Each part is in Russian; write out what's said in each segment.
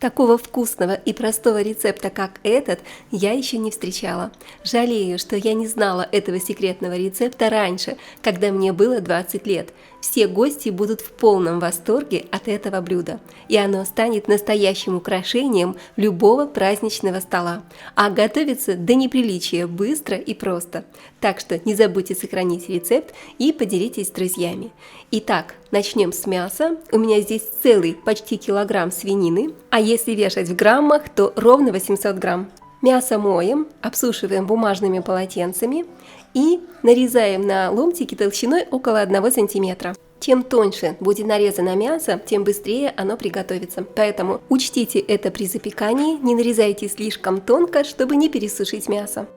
Такого вкусного и простого рецепта, как этот, я еще не встречала. Жалею, что я не знала этого секретного рецепта раньше, когда мне было 20 лет. Все гости будут в полном восторге от этого блюда, и оно станет настоящим украшением любого праздничного стола. А готовится до неприличия быстро и просто. Так что не забудьте сохранить рецепт и поделитесь с друзьями. Итак, начнем с мяса. У меня здесь целый почти килограмм свинины, а если вешать в граммах, то ровно 800 грамм. Мясо моем, обсушиваем бумажными полотенцами и нарезаем на ломтики толщиной около 1 сантиметра. Чем тоньше будет нарезано мясо, тем быстрее оно приготовится. Поэтому учтите это при запекании, не нарезайте слишком тонко, чтобы не пересушить мясо.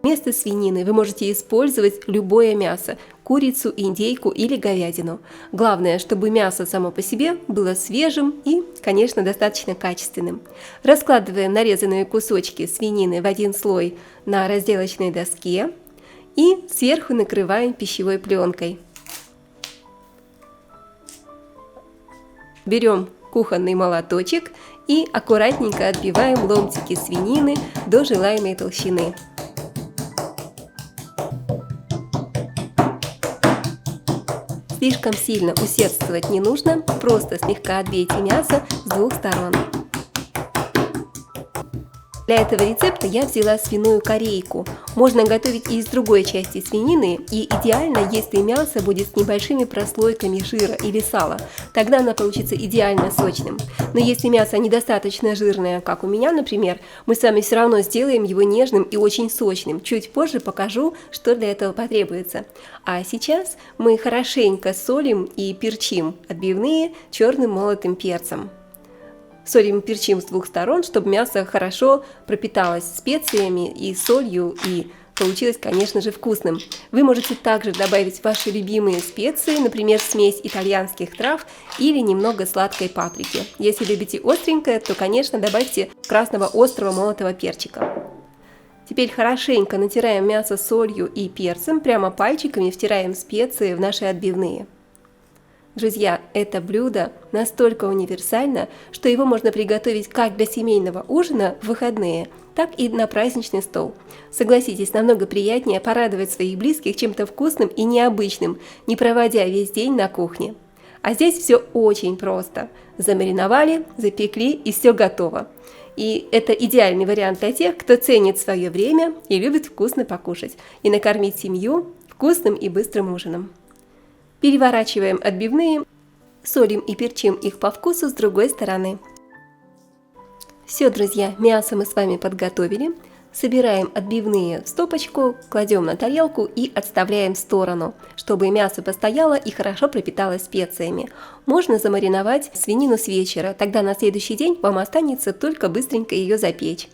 Вместо свинины вы можете использовать любое мясо – курицу, индейку или говядину. Главное, чтобы мясо само по себе было свежим и, конечно, достаточно качественным. Раскладываем нарезанные кусочки свинины в один слой на разделочной доске и сверху накрываем пищевой пленкой. Берем кухонный молоточек и аккуратненько отбиваем ломтики свинины до желаемой толщины. Слишком сильно усердствовать не нужно, просто слегка отбейте мясо с двух сторон. Для этого рецепта я взяла свиную корейку. Можно готовить и из другой части свинины, и идеально, если мясо будет с небольшими прослойками жира или сала. Тогда оно получится идеально сочным. Но если мясо недостаточно жирное, как у меня, например, мы с вами все равно сделаем его нежным и очень сочным. Чуть позже покажу, что для этого потребуется. А сейчас мы хорошенько солим и перчим отбивные черным молотым перцем. Солим и перчим с двух сторон, чтобы мясо хорошо пропиталось специями и солью, и получилось, конечно же, вкусным. Вы можете также добавить ваши любимые специи, например, смесь итальянских трав или немного сладкой паприки. Если любите остренькое, то, конечно, добавьте красного острого молотого перчика. Теперь хорошенько натираем мясо солью и перцем, прямо пальчиками втираем специи в наши отбивные. Друзья, это блюдо настолько универсально, что его можно приготовить как для семейного ужина в выходные, так и на праздничный стол. Согласитесь, намного приятнее порадовать своих близких чем-то вкусным и необычным, не проводя весь день на кухне. А здесь все очень просто. Замариновали, запекли и все готово. И это идеальный вариант для тех, кто ценит свое время и любит вкусно покушать и накормить семью вкусным и быстрым ужином. Переворачиваем отбивные, солим и перчим их по вкусу с другой стороны. Все, друзья, мясо мы с вами подготовили. Собираем отбивные в стопочку, кладем на тарелку и отставляем в сторону, чтобы мясо постояло и хорошо пропиталось специями. Можно замариновать свинину с вечера, тогда на следующий день вам останется только быстренько ее запечь.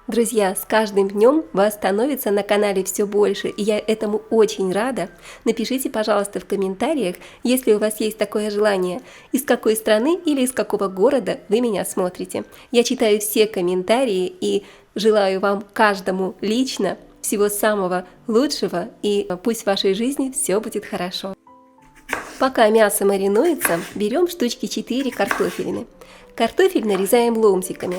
Друзья, с каждым днем вас становится на канале все больше, и я этому очень рада. Напишите, пожалуйста, в комментариях, если у вас есть такое желание, из какой страны или из какого города вы меня смотрите. Я читаю все комментарии и желаю вам каждому лично всего самого лучшего, и пусть в вашей жизни все будет хорошо. Пока мясо маринуется, берем штучки 4 картофелины. Картофель нарезаем ломтиками.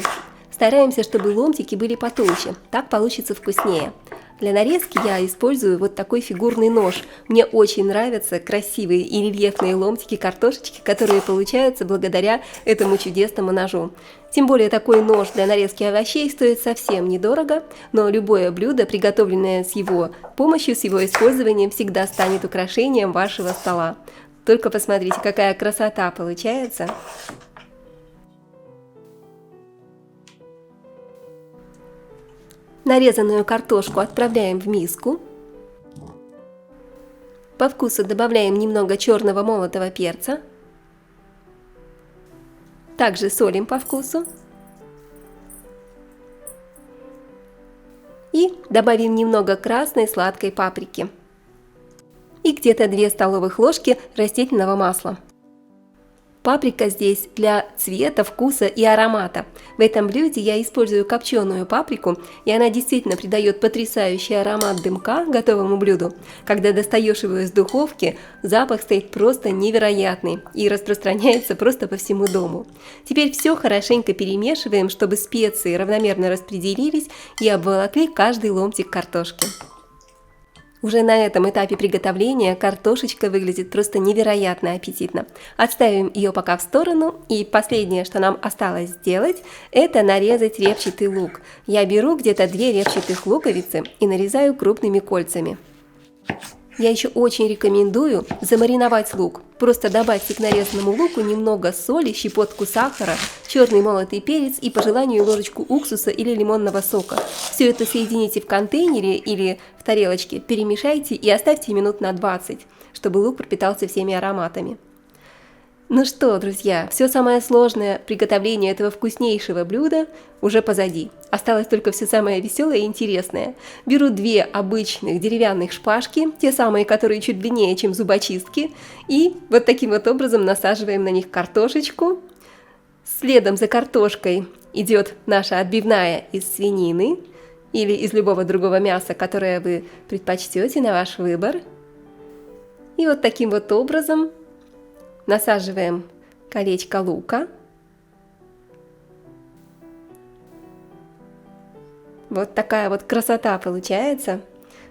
Стараемся, чтобы ломтики были потолще, так получится вкуснее. Для нарезки я использую вот такой фигурный нож. Мне очень нравятся красивые и рельефные ломтики картошечки, которые получаются благодаря этому чудесному ножу. Тем более такой нож для нарезки овощей стоит совсем недорого, но любое блюдо, приготовленное с его помощью, с его использованием, всегда станет украшением вашего стола. Только посмотрите, какая красота получается! Нарезанную картошку отправляем в миску. По вкусу добавляем немного черного молотого перца. Также солим по вкусу. И добавим немного красной сладкой паприки. И где-то 2 столовых ложки растительного масла. Паприка здесь для цвета, вкуса и аромата. В этом блюде я использую копченую паприку, и она действительно придает потрясающий аромат дымка готовому блюду. Когда достаешь его из духовки, запах стоит просто невероятный и распространяется просто по всему дому. Теперь все хорошенько перемешиваем, чтобы специи равномерно распределились и обволокли каждый ломтик картошки. Уже на этом этапе приготовления картошечка выглядит просто невероятно аппетитно. Отставим ее пока в сторону, и последнее, что нам осталось сделать, это нарезать репчатый лук. Я беру где-то 2 репчатых луковицы и нарезаю крупными кольцами. Я еще очень рекомендую замариновать лук. Просто добавьте к нарезанному луку немного соли, щепотку сахара, черный молотый перец и по желанию ложечку уксуса или лимонного сока. Все это соедините в контейнере или в тарелочке, перемешайте и оставьте минут на 20, чтобы лук пропитался всеми ароматами. Ну что, друзья, все самое сложное приготовление этого вкуснейшего блюда уже позади. Осталось только все самое веселое и интересное. Беру 2 обычных деревянных шпажки, те самые, которые чуть длиннее, чем зубочистки, и вот таким вот образом насаживаем на них картошечку. Следом за картошкой идет наша отбивная из свинины или из любого другого мяса, которое вы предпочтете, на ваш выбор. И вот таким вот образом насаживаем колечко лука. Вот такая вот красота получается.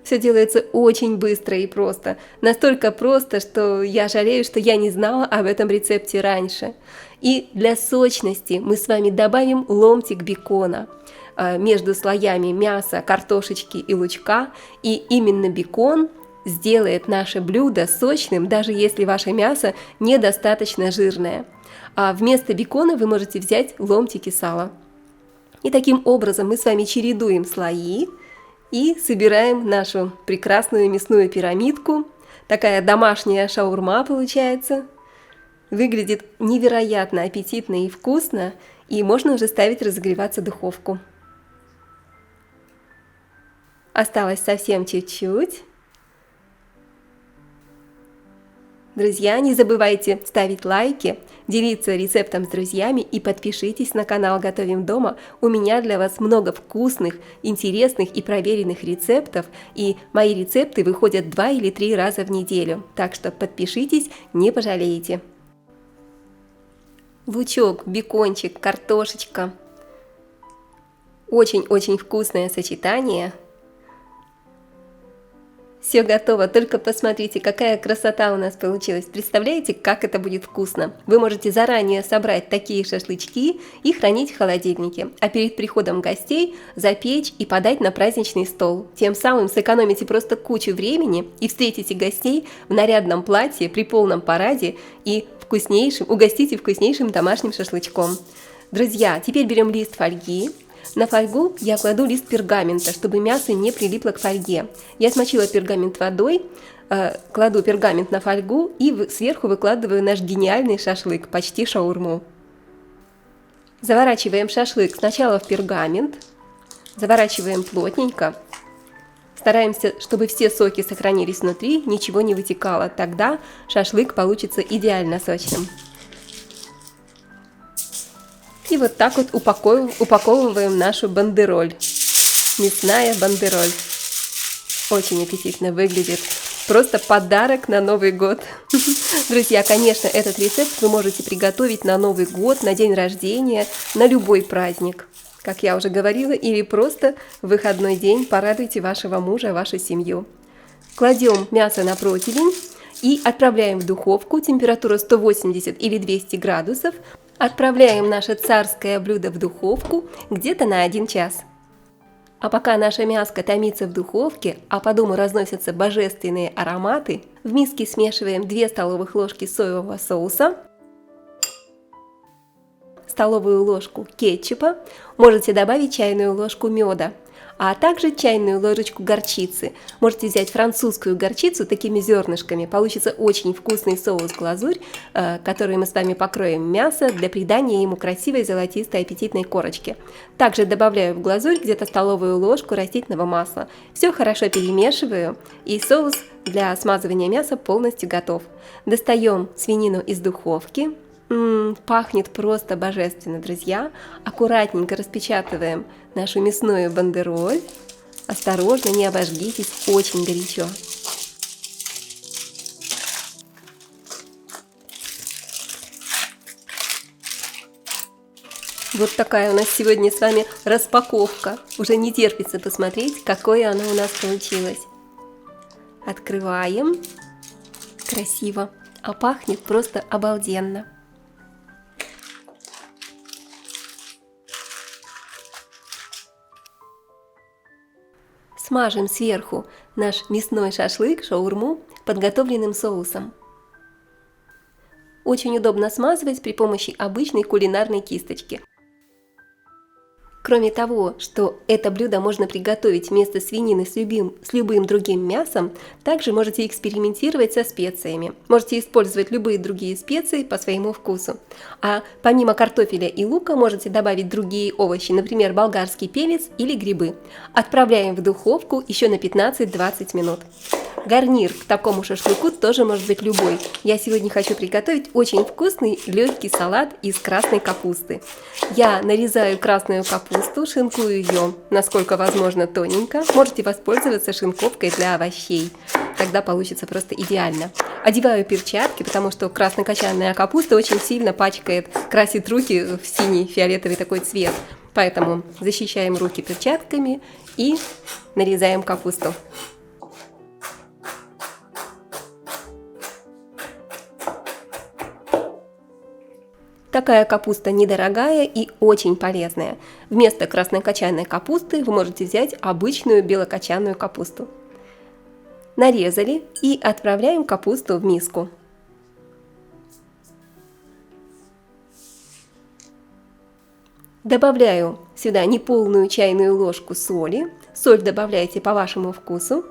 Все делается очень быстро и просто. Настолько просто, что я жалею, что я не знала об этом рецепте раньше. И для сочности мы с вами добавим ломтик бекона между слоями мяса, картошечки и лучка. И именно бекон сделает наше блюдо сочным, даже если ваше мясо недостаточно жирное. А вместо бекона вы можете взять ломтики сала. И таким образом мы с вами чередуем слои и собираем нашу прекрасную мясную пирамидку. Такая домашняя шаурма получается. Выглядит невероятно аппетитно и вкусно, и можно уже ставить разогреваться в духовку. Осталось совсем чуть-чуть. Друзья, не забывайте ставить лайки, делиться рецептом с друзьями и подпишитесь на канал «Готовим дома». У меня для вас много вкусных, интересных и проверенных рецептов, и мои рецепты выходят 2 или 3 раза в неделю, так что подпишитесь, не пожалеете. Лучок, бекончик, картошечка. Очень-очень вкусное сочетание. Все готово, только посмотрите, какая красота у нас получилась. Представляете, как это будет вкусно? Вы можете заранее собрать такие шашлычки и хранить в холодильнике, а перед приходом гостей запечь и подать на праздничный стол. Тем самым сэкономите просто кучу времени и встретите гостей в нарядном платье при полном параде и угостите вкуснейшим домашним шашлычком. Друзья, теперь берем лист фольги. На фольгу я кладу лист пергамента, чтобы мясо не прилипло к фольге. Я смочила пергамент водой, кладу пергамент на фольгу и сверху выкладываю наш гениальный шашлык, почти шаурму. Заворачиваем шашлык сначала в пергамент, заворачиваем плотненько. Стараемся, чтобы все соки сохранились внутри, ничего не вытекало, тогда шашлык получится идеально сочным. И вот так вот упаковываем нашу бандероль. Мясная бандероль. Очень аппетитно выглядит. Просто подарок на Новый год. Друзья, конечно, этот рецепт вы можете приготовить на Новый год, на день рождения, на любой праздник. Как я уже говорила, или просто в выходной день порадуйте вашего мужа, вашу семью. Кладем мясо на противень и отправляем в духовку, температура 180 или 200 градусов. Отправляем наше царское блюдо в духовку где-то на 1 час. А пока наша мяска томится в духовке, а по дому разносятся божественные ароматы, в миске смешиваем 2 столовых ложки соевого соуса, столовую ложку кетчупа, можете добавить чайную ложку меда, а также чайную ложечку горчицы. Можете взять французскую горчицу такими зернышками, получится очень вкусный соус-глазурь, который мы с вами покроем в мясо для придания ему красивой золотистой аппетитной корочки. Также добавляю в глазурь где-то столовую ложку растительного масла. Все хорошо перемешиваю, и соус для смазывания мяса полностью готов. Достаем свинину из духовки. Пахнет просто божественно, друзья. Аккуратненько распечатываем нашу мясную бандероль. Осторожно, не обожгитесь, очень горячо. Вот такая у нас сегодня с вами распаковка. Уже не терпится посмотреть, какое оно у нас получилось. Открываем. Красиво. А пахнет просто обалденно. Смажем сверху наш мясной шашлык, шаурму, подготовленным соусом. Очень удобно смазывать при помощи обычной кулинарной кисточки. Кроме того, что это блюдо можно приготовить вместо свинины с любым другим мясом, также можете экспериментировать со специями. Можете использовать любые другие специи по своему вкусу. А помимо картофеля и лука можете добавить другие овощи, например, болгарский перец или грибы. Отправляем в духовку еще на 15-20 минут. Гарнир к такому шашлыку тоже может быть любой. Я сегодня хочу приготовить очень вкусный легкий салат из красной капусты. Я нарезаю красную капусту, шинкую ее, насколько возможно, тоненько. Можете воспользоваться шинковкой для овощей. Тогда получится просто идеально. Одеваю перчатки, потому что краснокочанная капуста очень сильно пачкает, красит руки в синий, фиолетовый такой цвет. Поэтому защищаем руки перчатками и нарезаем капусту. Такая капуста недорогая и очень полезная. Вместо краснокочанной капусты вы можете взять обычную белокочанную капусту. Нарезали и отправляем капусту в миску. Добавляю сюда неполную чайную ложку соли. Соль добавляйте по вашему вкусу.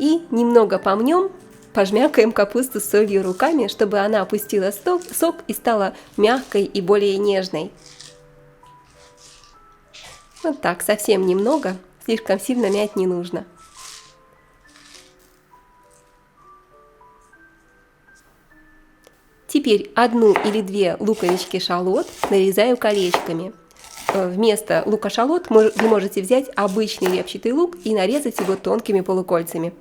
И немного помнем. Пожмякаем капусту с солью руками, чтобы она опустила сок и стала мягкой и более нежной. Вот так, совсем немного, слишком сильно мять не нужно. Теперь 1 или 2 луковички-шалот нарезаю колечками. Вместо лука-шалот вы можете взять обычный репчатый лук и нарезать его тонкими полукольцами.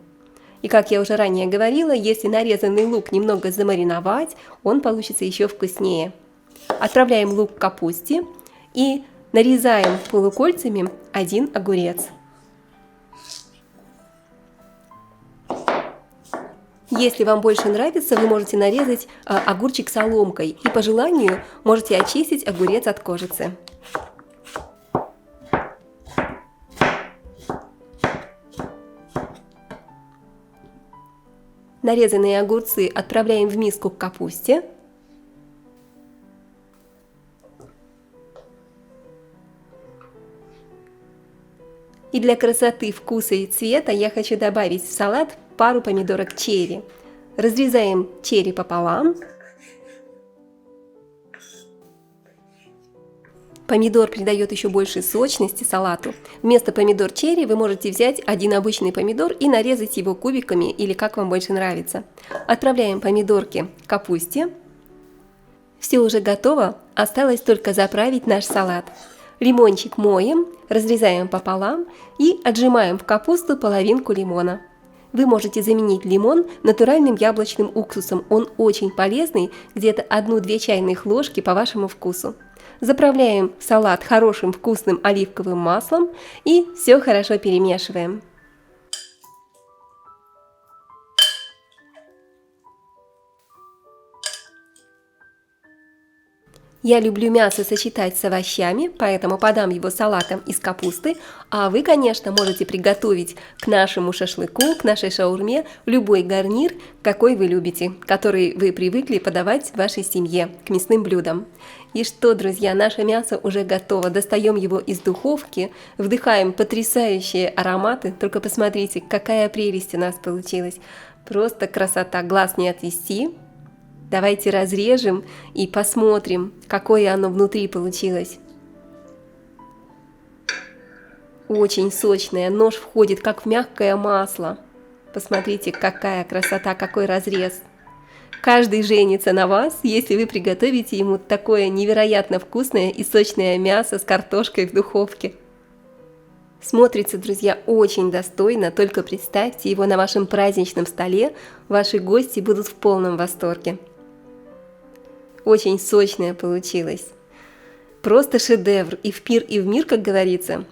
И как я уже ранее говорила, если нарезанный лук немного замариновать, он получится еще вкуснее. Отправляем лук к капусте и нарезаем полукольцами 1 огурец. Если вам больше нравится, вы можете нарезать огурчик соломкой и по желанию можете очистить огурец от кожицы. Нарезанные огурцы отправляем в миску к капусте. И для красоты вкуса и цвета я хочу добавить в салат пару помидорок черри. Разрезаем черри пополам. Помидор придает еще больше сочности салату. Вместо помидор черри вы можете взять один обычный помидор и нарезать его кубиками или как вам больше нравится. Отправляем помидорки к капусте. Все уже готово, осталось только заправить наш салат. Лимончик моем, разрезаем пополам и отжимаем в капусту половинку лимона. Вы можете заменить лимон натуральным яблочным уксусом, он очень полезный, где-то 1-2 чайных ложки по вашему вкусу. Заправляем салат хорошим вкусным оливковым маслом и все хорошо перемешиваем. Я люблю мясо сочетать с овощами, поэтому подам его салатом из капусты, а вы, конечно, можете приготовить к нашему шашлыку, к нашей шаурме любой гарнир, какой вы любите, который вы привыкли подавать в вашей семье к мясным блюдам. И что, друзья, наше мясо уже готово, достаем его из духовки, вдыхаем потрясающие ароматы, только посмотрите, какая прелесть у нас получилась, просто красота, глаз не отвести. Давайте разрежем и посмотрим, какое оно внутри получилось. Очень сочное, нож входит как в мягкое масло. Посмотрите, какая красота, какой разрез. Каждый женится на вас, если вы приготовите ему такое невероятно вкусное и сочное мясо с картошкой в духовке. Смотрится, друзья, очень достойно, только представьте его на вашем праздничном столе, ваши гости будут в полном восторге. Очень сочное получилось. Просто шедевр, и в пир, и в мир, как говорится.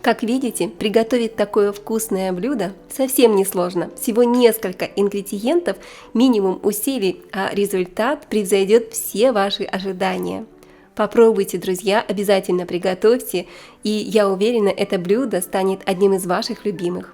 Как видите, приготовить такое вкусное блюдо совсем не сложно. Всего несколько ингредиентов, минимум усилий, а результат превзойдет все ваши ожидания. Попробуйте, друзья, обязательно приготовьте, и я уверена, это блюдо станет одним из ваших любимых.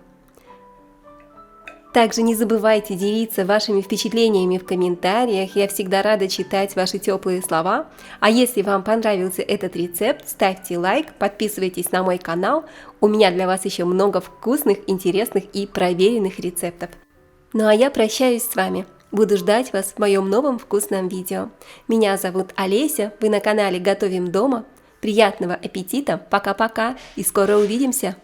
Также не забывайте делиться вашими впечатлениями в комментариях, я всегда рада читать ваши теплые слова. А если вам понравился этот рецепт, ставьте лайк, подписывайтесь на мой канал, у меня для вас еще много вкусных, интересных и проверенных рецептов. Ну а я прощаюсь с вами. Буду ждать вас в моем новом вкусном видео. Меня зовут Олеся, вы на канале Готовим дома. Приятного аппетита, пока-пока и скоро увидимся!